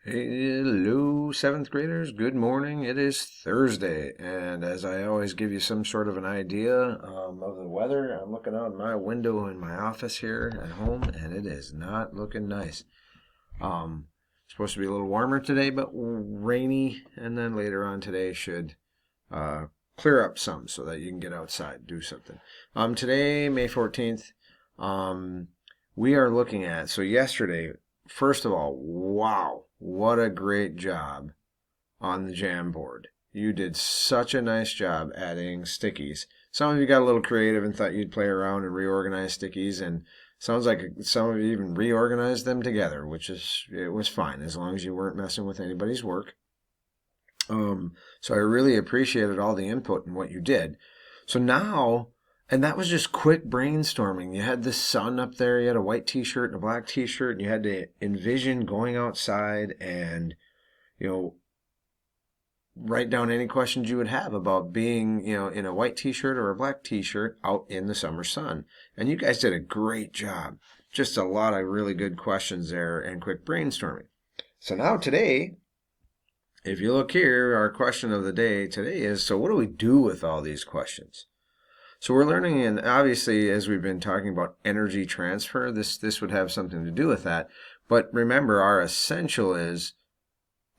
Hello, seventh graders. Good morning. It is Thursday, and as I always give you some sort of an idea of the weather, I'm looking out my window in my office here at home, and it is not looking nice. Supposed to be a little warmer today, but rainy, and then later on today should clear up some so that you can get outside, do something. Today, May 14th, we are looking at, so yesterday, first of all, wow, what a great job on the Jamboard. You did such a nice job adding stickies. Some of you got a little creative and thought you'd play around and reorganize stickies, and sounds like some of you even reorganized them together, it was fine as long as you weren't messing with anybody's work. So I really appreciated all the input and what you did. So now, and that was just quick brainstorming. You had the sun up there, you had a white t-shirt and a black t-shirt, and you had to envision going outside and, write down any questions you would have about being, in a white t-shirt or a black t-shirt out in the summer sun. And you guys did a great job. Just a lot of really good questions there and quick brainstorming. So now today, if you look here, our question of the day today is, so what do we do with all these questions? So we're learning, and obviously, as we've been talking about energy transfer, this would have something to do with that. But remember, our essential is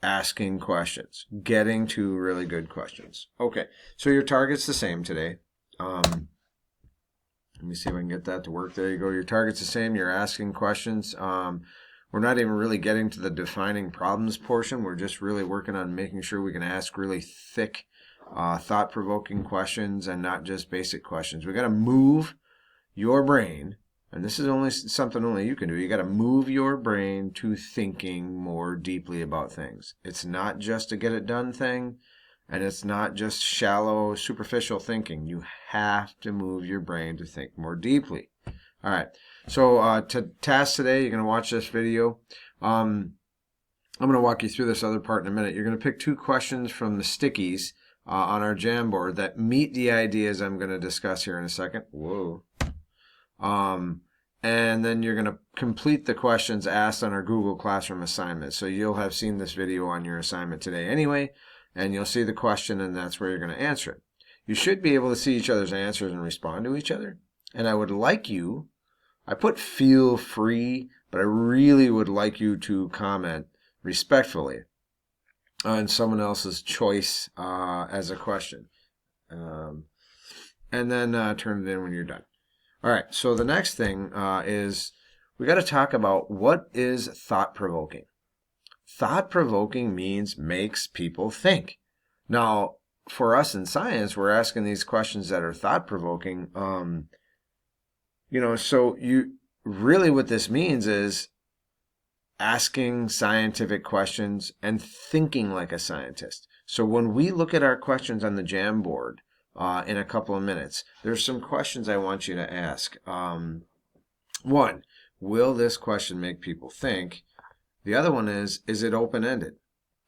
asking questions, getting to really good questions. Okay, so your target's the same today. Let me see if I can get that to work. There you go. Your target's the same. You're asking questions. We're not even really getting to the defining problems portion. We're just really working on making sure we can ask really thick, thought-provoking questions and not just basic questions. We got to move your brain, and this is only something only you can do. You got to move your brain to thinking more deeply about things. It's not just a get it done thing, and it's not just shallow, superficial thinking. You have to move your brain to think more deeply. All right. So to task today, you're going to watch this video. I'm going to walk you through this other part in a minute. You're going to pick two questions from the stickies on our Jamboard that meet the ideas I'm going to discuss here in a second. Whoa. And then you're going to complete the questions asked on our Google Classroom assignment. So you'll have seen this video on your assignment today anyway, and you'll see the question, and that's where you're going to answer it. You should be able to see each other's answers and respond to each other. And I would like you, I put feel free, but I really would like you to comment respectfully on someone else's choice as a question. And then turn it in when you're done. All right, so the next thing is we got to talk about what is thought-provoking. Thought-provoking means makes people think. Now, for us in science, we're asking these questions that are thought-provoking. So you really what this means is asking scientific questions and thinking like a scientist. So when we look at our questions on the Jamboard in a couple of minutes, there's some questions I want you to ask. One, will this question make people think? The other one is it open-ended?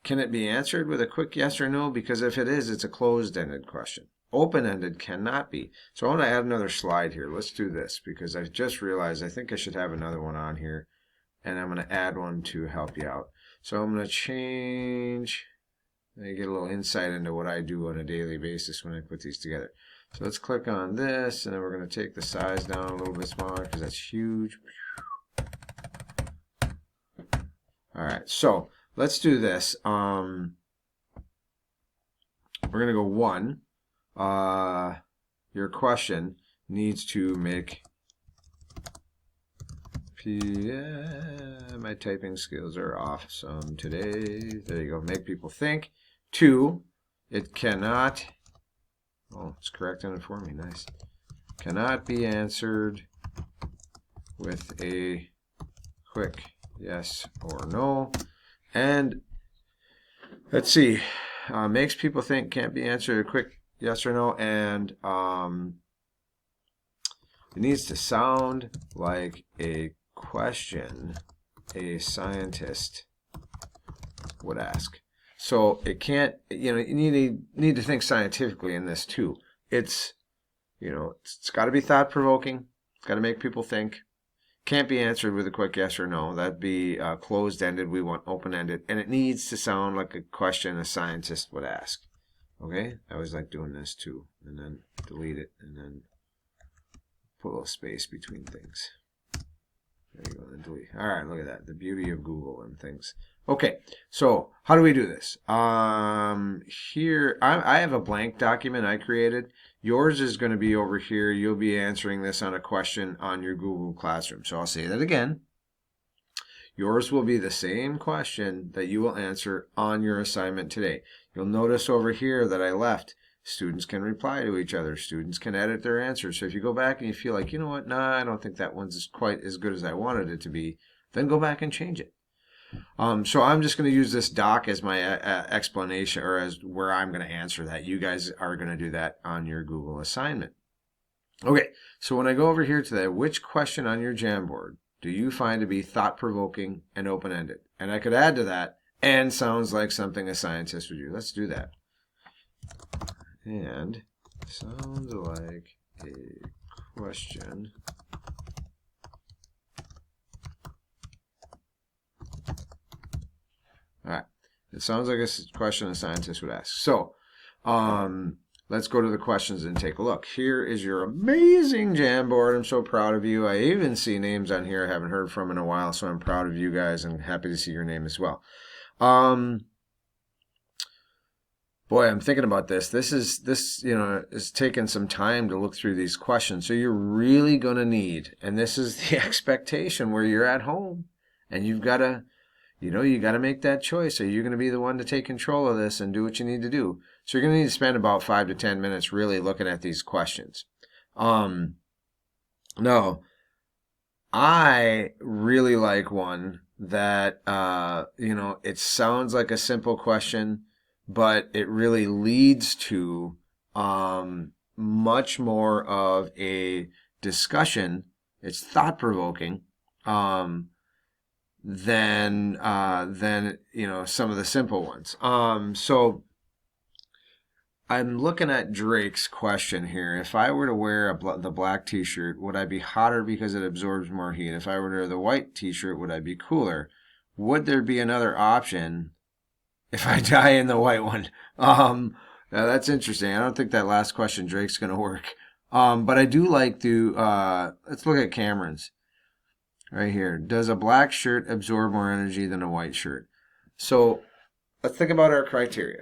Can it be answered with a quick yes or no? Because if it is, it's a closed-ended question. Open-ended cannot be. So I want to add another slide here. Let's do this because I just realized I think I should have another one on here, and I'm going to add one to help you out. So I'm going to change, and get a little insight into what I do on a daily basis when I put these together. So let's click on this, and then we're going to take the size down a little bit smaller because that's huge. All right, so let's do this. We're going to go 1. Your question needs to make my typing skills are awesome today. There you go. Make people think. 2, it cannot. Oh, it's correcting it for me. Nice. Cannot be answered with a quick yes or no. And let's see. Makes people think can't be answered a quick yes or no, and it needs to sound like a question a scientist would ask. So it can't, you need to think scientifically in this too. It's got to be thought-provoking. It's got to make people think. Can't be answered with a quick yes or no. That'd be closed-ended. We want open-ended. And it needs to sound like a question a scientist would ask. Okay? I always like doing this too. And then delete it. And then put a little space between things. There you go. Then delete. All right, look at that. The beauty of Google and things. Okay, so how do we do this? Here, I have a blank document I created. Yours is going to be over here. You'll be answering this on a question on your Google Classroom. So I'll say that again. Yours will be the same question that you will answer on your assignment today. You'll notice over here that I left. Students can reply to each other. Students can edit their answers. So if you go back and you feel like, you know what, nah, I don't think that one's quite as good as I wanted it to be, then go back and change it. So I'm just going to use this doc as my explanation, or as where I'm going to answer that. You guys are going to do that on your Google assignment. Okay, so when I go over here to that, which question on your Jamboard do you find to be thought-provoking and open-ended? And I could add to that, and sounds like something a scientist would do. Let's do that. And sounds like a question All right. It sounds like a question a scientist would ask. So let's go to the questions and take a look. Here is your amazing Jamboard. I'm so proud of you. I even see names on here I haven't heard from in a while, so I'm proud of you guys and happy to see your name as well. Boy, I'm thinking about this. This is taking some time to look through these questions. So you're really going to need, and this is the expectation where you're at home and you've got to, you got to make that choice. Are you going to be the one to take control of this and do what you need to do? So you're going to need to spend about 5 to 10 minutes really looking at these questions. No, I really like one that, it sounds like a simple question, but it really leads to much more of a discussion. It's thought-provoking. Than some of the simple ones. So I'm looking at Drake's question here. If I were to wear the black t-shirt, would I be hotter because it absorbs more heat? If I were to wear the white t-shirt, would I be cooler? Would there be another option if I die in the white one? Now that's interesting. I don't think that last question, Drake's going to work. But I do like to, let's look at Cameron's. Right here. Does a black shirt absorb more energy than a white shirt? So let's think about our criteria.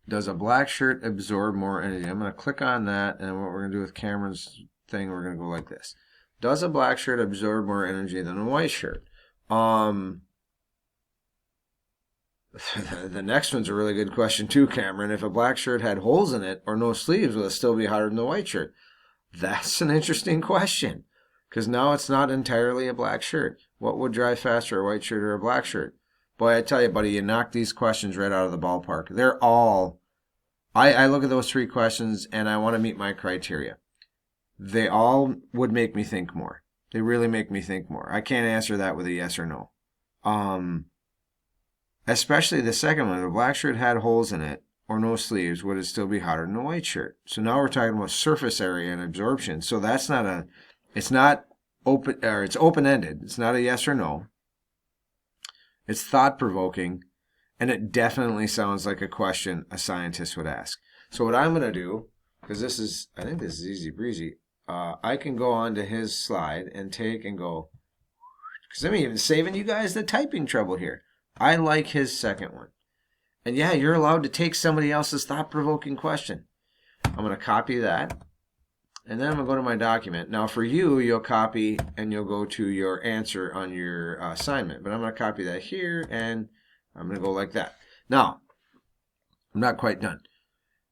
Does a black shirt absorb more energy? I'm going to click on that, and what we're going to do with Cameron's thing, we're going to go like this. Does a black shirt absorb more energy than a white shirt? The next one's a really good question too, Cameron. If a black shirt had holes in it or no sleeves, would it still be hotter than the white shirt? That's an interesting question. Because now it's not entirely a black shirt. What would dry faster, a white shirt or a black shirt? Boy, I tell you, buddy, you knock these questions right out of the ballpark. They're all, I look at those 3 questions and I want to meet my criteria. They all would make me think more. They really make me think more. I can't answer that with a yes or no. Especially the second one. If a black shirt had holes in it or no sleeves, would it still be hotter than a white shirt? So now we're talking about surface area and absorption. So that's not it's not open, or it's open-ended. It's not a yes or no. It's thought-provoking, and it definitely sounds like a question a scientist would ask. So what I'm going to do, because I think this is easy breezy, I can go on to his slide and take and go, because I'm even saving you guys the typing trouble here. I like his second one. And yeah, you're allowed to take somebody else's thought-provoking question. I'm going to copy that. And then I'm going to go to my document. Now for you, you'll copy and you'll go to your answer on your assignment. But I'm going to copy that here and I'm going to go like that. Now, I'm not quite done.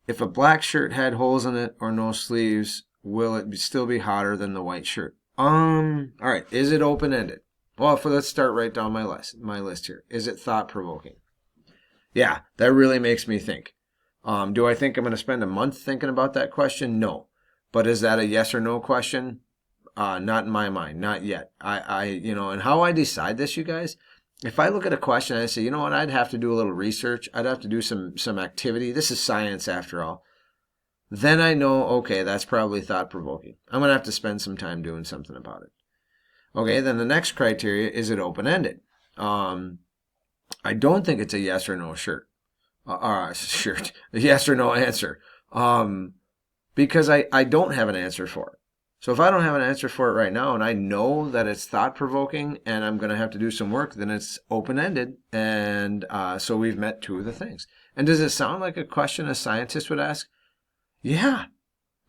If a black shirt had holes in it or no sleeves, will it still be hotter than the white shirt? All right. Is it open-ended? Well, let's start right down my list here. Is it thought-provoking? Yeah, that really makes me think. Do I think I'm going to spend a month thinking about that question? No. But is that a yes or no question? Not in my mind, not yet. And how I decide this, you guys, if I look at a question and I say, you know what, I'd have to do a little research. I'd have to do some activity. This is science after all. Then I know, okay, that's probably thought-provoking. I'm going to have to spend some time doing something about it. Okay, then the next criteria, is it open-ended? I don't think it's a yes or no shirt. Shirt. A yes or no answer. Because I don't have an answer for it. So if I don't have an answer for it right now and I know that it's thought-provoking and I'm going to have to do some work, then it's open-ended. And so we've met two of the things. And does it sound like a question a scientist would ask? Yeah,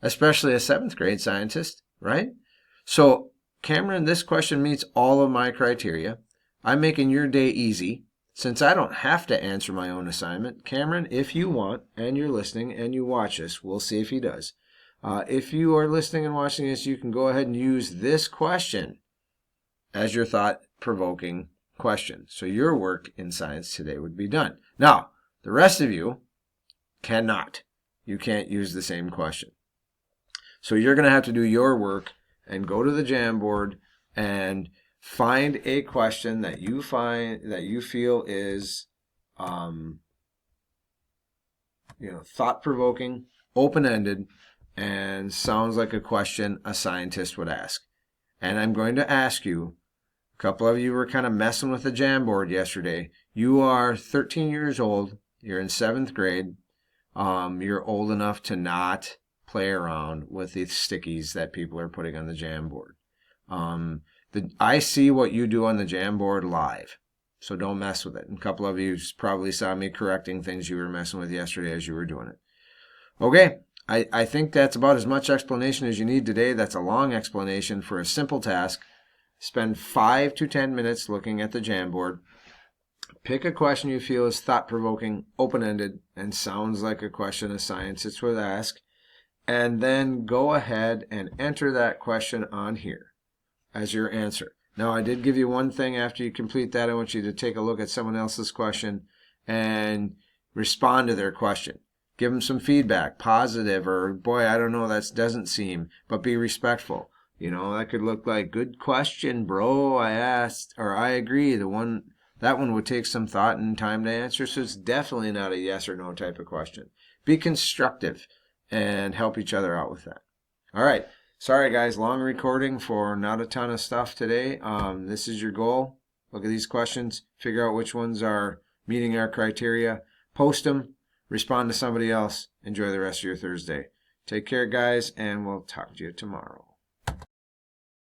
especially a 7th grade scientist, right? So Cameron, this question meets all of my criteria. I'm making your day easy. Since I don't have to answer my own assignment, Cameron, if you want, and you're listening and you watch this, we'll see if he does. If you are listening and watching this, you can go ahead and use this question as your thought-provoking question. So your work in science today would be done. Now, the rest of you cannot. You can't use the same question. So you're going to have to do your work and go to the Jamboard and find a question that you feel is thought-provoking, open-ended, and sounds like a question a scientist would ask. And I'm going to ask you, a couple of you were kind of messing with the Jamboard yesterday. You are 13 years old. You're in 7th grade. You're old enough to not play around with the stickies that people are putting on the Jamboard. I see what you do on the Jamboard live, so don't mess with it. And a couple of you probably saw me correcting things you were messing with yesterday as you were doing it. Okay, I think that's about as much explanation as you need today. That's a long explanation for a simple task. Spend 5 to 10 minutes looking at the Jamboard. Pick a question you feel is thought-provoking, open-ended, and sounds like a question a scientist would ask. And then go ahead and enter that question on here as your answer. Now, I did give you one thing after you complete that. I want you to take a look at someone else's question and respond to their question. Give them some feedback, positive, or boy, I don't know, that doesn't seem, but be respectful. That could look like, good question, bro. I asked, or I agree. That one would take some thought and time to answer, so it's definitely not a yes or no type of question. Be constructive and help each other out with that. All right. Sorry, guys. Long recording for not a ton of stuff today. This is your goal. Look at these questions. Figure out which ones are meeting our criteria. Post them. Respond to somebody else. Enjoy the rest of your Thursday. Take care, guys, and we'll talk to you tomorrow.